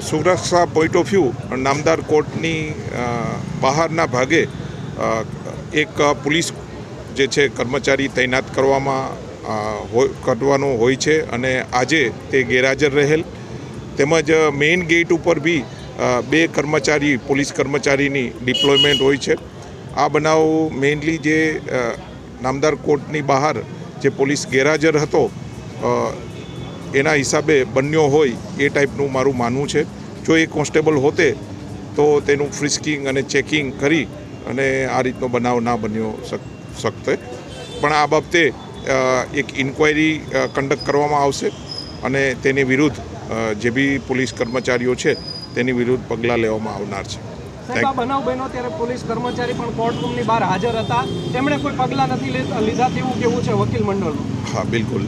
સુરક્ષા point of view નામદાર કોર્ટની બહારના ભાગે એક પોલીસ જે છે કર્મચારી તૈનાત કરવાનો હોય છે અને આજે તે ગેરહાજર રહેલ તેમજ મેઇન ગેટ ઉપર બી 2 કર્મચારી પોલીસ કર્મચારીની ડિપ્લોયમેન્ટ હોય છે। આ બનાવ મેઇનલી જે નામદાર કોર્ટની બહાર જે પોલીસ ગેરહાજર હતો એના હિસાબે બન્યો હોય એ ટાઈપનું મારું માનવું છે। જો એ કોન્સ્ટેબલ હોતે તો તેનું ફ્રિસ્કિંગ અને ચેકિંગ કરી અને આ રીતનો બનાવ ના બન્યો શકતે, પણ આ બાબતે એક ઇન્ક્વાયરી કન્ડક્ટ કરવામાં આવશે અને તેની વિરુદ્ધ જે બી પોલીસ કર્મચારીઓ છે તેની વિરુદ્ધ પગલાં લેવામાં આવનાર છે। સાહેબ, આ બનાવ બન્યો ત્યારે પોલીસ કર્મચારી પણ કોર્ટરૂમની બહાર હાજર હતા, તેમણે કોઈ પગલાં નથી લીધા તેવું કેવું છે વકીલ મંડળનું? હા, બિલકુલ।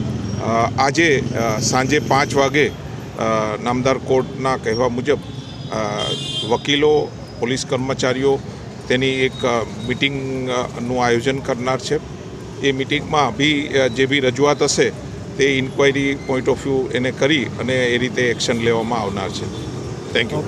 આજે સાંજે 5 વાગે નામદાર કોર્ટના કહેવા મુજબ વકીલો પોલીસ કર્મચારીઓ તેની એક મિટિંગનું આયોજન કરનાર છે। એ મિટિંગમાં બી જે બી રજૂઆત હશે તે ઇન્ક્વાયરી પોઈન્ટ ઓફ વ્યૂ એને કરી અને એ રીતે એક્શન લેવામાં આવનાર છે। Thank you.